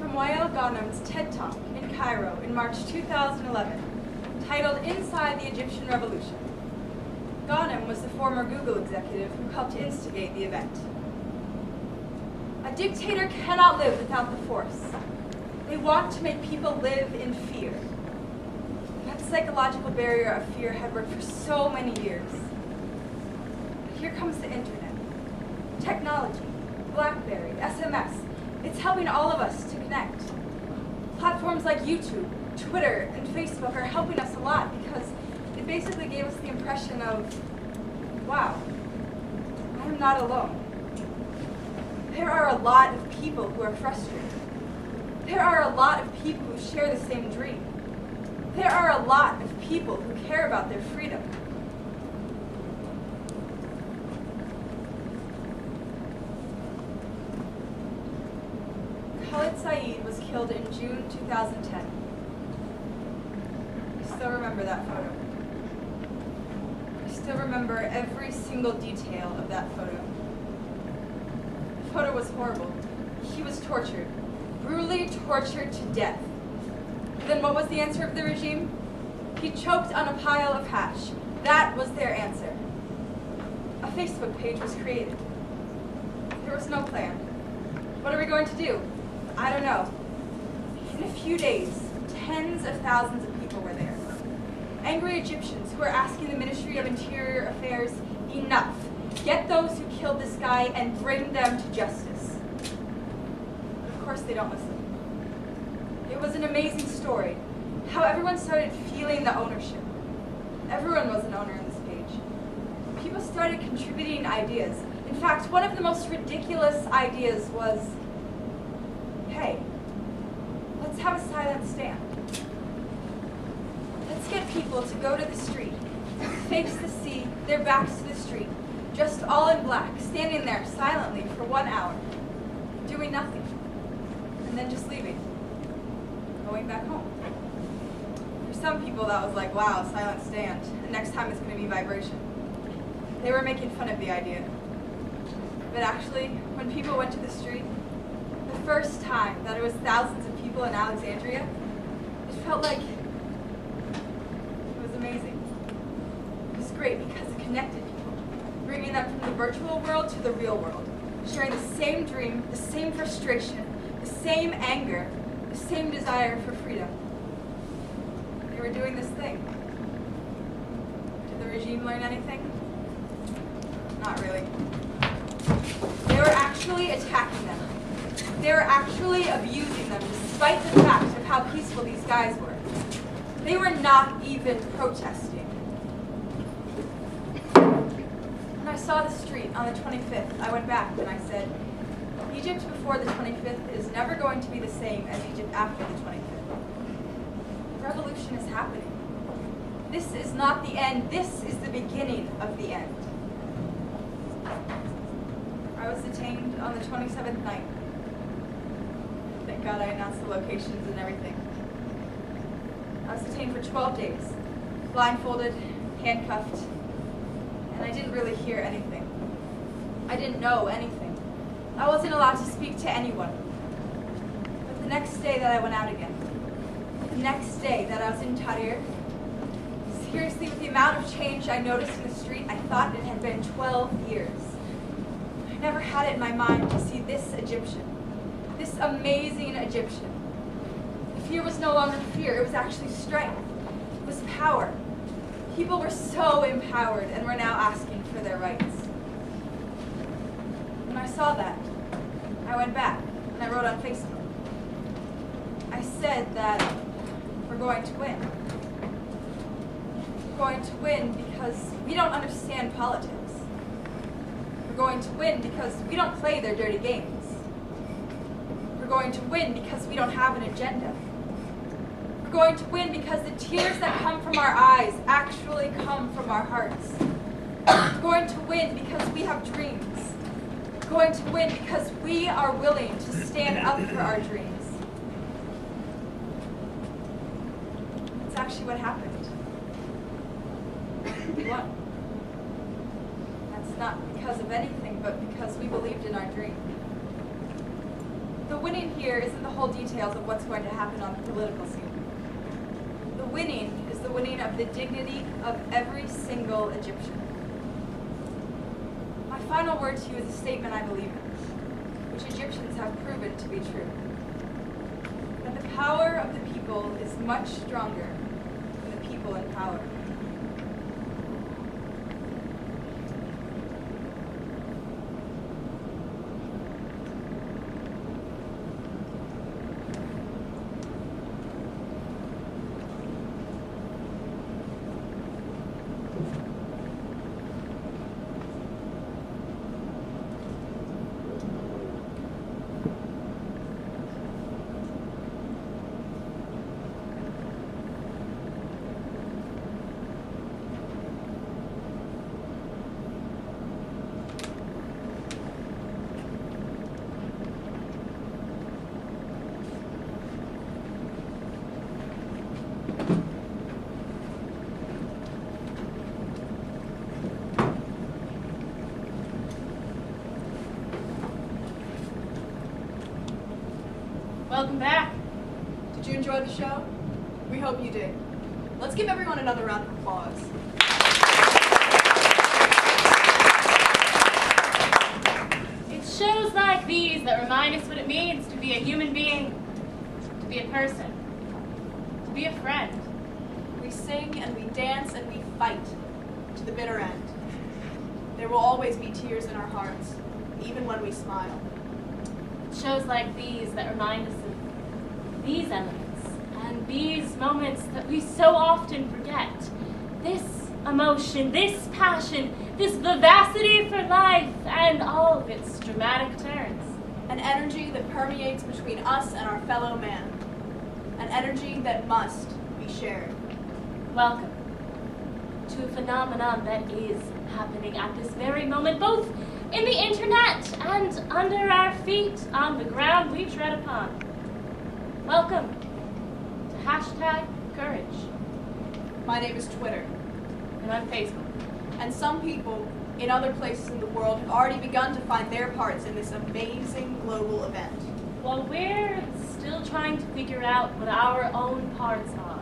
from Wael Ghanem's TED Talk in Cairo in March 2011, titled Inside the Egyptian Revolution. Ghanem was the former Google executive who helped instigate the event. A dictator cannot live without the force. They want to make people live in fear. That psychological barrier of fear had worked for so many years. But here comes the internet. Technology, BlackBerry, SMS. It's helping all of us to connect. Platforms like YouTube, Twitter, and Facebook are helping us a lot because it basically gave us the impression of, wow, I am not alone. There are a lot of people who are frustrated. There are a lot of people who share the same dream. There are a lot of people who care about their freedom. Khalid Saeed was killed in June 2010. I still remember that photo. I still remember every single detail of that photo. The photo was horrible. He was tortured, brutally tortured to death. Then what was the answer of the regime? He choked on a pile of hash. That was their answer. A Facebook page was created. There was no plan. What are we going to do? I don't know. In a few days, tens of thousands of people were there. Angry Egyptians who were asking the Ministry of Interior Affairs, enough. Get those who killed this guy and bring them to justice. Of course they don't listen. It was an amazing story, how everyone started feeling the ownership. Everyone was an owner in this page. People started contributing ideas. In fact, one of the most ridiculous ideas was, hey, let's have a silent stand. Let's get people to go to the street, face the sea, their backs to the street, just all in black, standing there silently for 1 hour, doing nothing, and then just leaving, going back home. For some people that was like, wow, silent stand, and next time it's going to be vibration. They were making fun of the idea. But actually, when people went to the street, the first time that it was thousands of people in Alexandria, it felt like it was amazing. It was great because it connected people, bringing them from the virtual world to the real world, sharing the same dream, the same frustration, the same anger, the same desire for freedom. They were doing this thing. Did the regime learn anything? Not really. They were actually attacking them. They were actually abusing them, despite the fact of how peaceful these guys were. They were not even protesting. When I saw the street on the 25th, I went back and I said, Egypt before the 25th is never going to be the same as Egypt after the 25th. Revolution is happening. This is not the end. This is the beginning of the end. I was detained on the 27th night. Thank God I announced the locations and everything. I was detained for 12 days, blindfolded, handcuffed, and I didn't really hear anything. I didn't know anything. I wasn't allowed to speak to anyone. But the next day that I went out again, the next day that I was in Tahrir, seriously, with the amount of change I noticed in the street, I thought it had been 12 years. I never had it in my mind to see this Egyptian, this amazing Egyptian. The fear was no longer fear, it was actually strength. It was power. People were so empowered and were now asking for their rights. When I saw that, I went back and I wrote on Facebook. I said that we're going to win. We're going to win because we don't understand politics. We're going to win because we don't play their dirty games. We're going to win because we don't have an agenda. We're going to win because the tears that come from our eyes actually come from our hearts. We're going to win because we have dreams. We're going to win because we are willing to stand up for our dreams. It's actually what happened. We won. That's not because of anything, but because we believed in our dream. the winning here isn't the whole details of what's going to happen on the political scene. The winning is the winning of the dignity of every single Egyptian. My final word to you is a statement I believe in, which Egyptians have proven to be true. That the power of the people is much stronger than the people in power. Welcome back. Did you enjoy the show? We hope you did. Let's give everyone another round of applause. It's shows like these that remind us what it means to be a human being, to be a person, to be a friend. We sing and we dance and we fight to the bitter end. There will always be tears in our hearts, even when we smile. Shows like these that remind us of these elements and these moments that we so often forget. This emotion, this passion, this vivacity for life and all of its dramatic turns. An energy that permeates between us and our fellow man. An energy that must be shared. Welcome to a phenomenon that is happening at this very moment, both in the internet and under our feet on the ground we tread upon. Welcome to #Courage. My name is Twitter. And I'm Facebook. And some people in other places in the world have already begun to find their parts in this amazing global event. While we're still trying to figure out what our own parts are.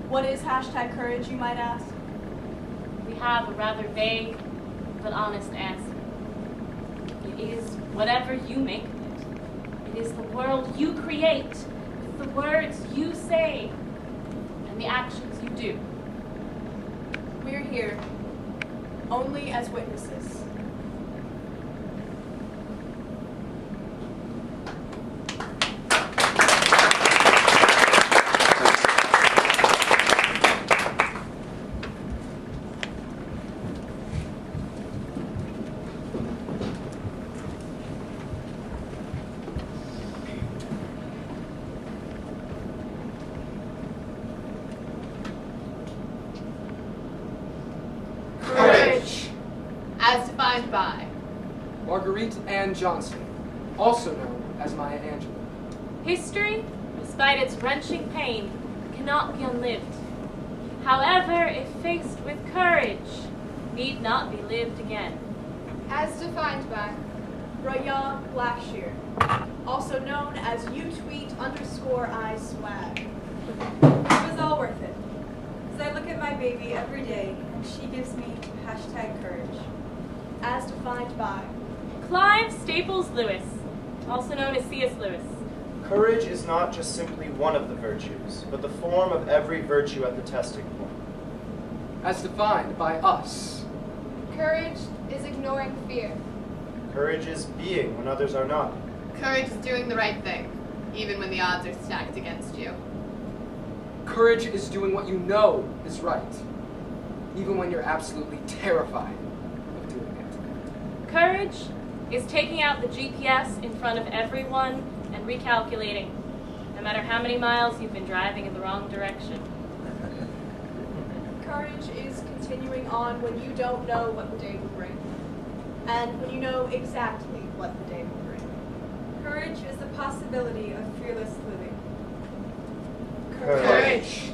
What is #Courage, you might ask? We have a rather vague but honest answer. It is whatever you make of it. It is the world you create, with the words you say, and the actions you do. We're here only as witnesses. As defined by Marguerite Ann Johnson, also known as Maya Angelou. History, despite its wrenching pain, cannot be unlived. However, if faced with courage, need not be lived again. as defined by Raya Blackshear, also known as YouTweet_I_swag. It was all worth it. As I look at my baby every day, and she gives me #Courage. As defined by Clive Staples Lewis, also known as C.S. Lewis. Courage is not just simply one of the virtues, but the form of every virtue at the testing point. As defined by us. courage is ignoring fear. Courage is being when others are not. Courage is doing the right thing, even when the odds are stacked against you. Courage is doing what you know is right, even when you're absolutely terrified of doing it. Courage is taking out the GPS in front of everyone and recalculating, no matter how many miles you've been driving in the wrong direction. courage is continuing on when you don't know what the day will bring, and when you know exactly what the day will bring. Courage is the possibility of fearless living. Courage.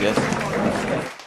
Yes.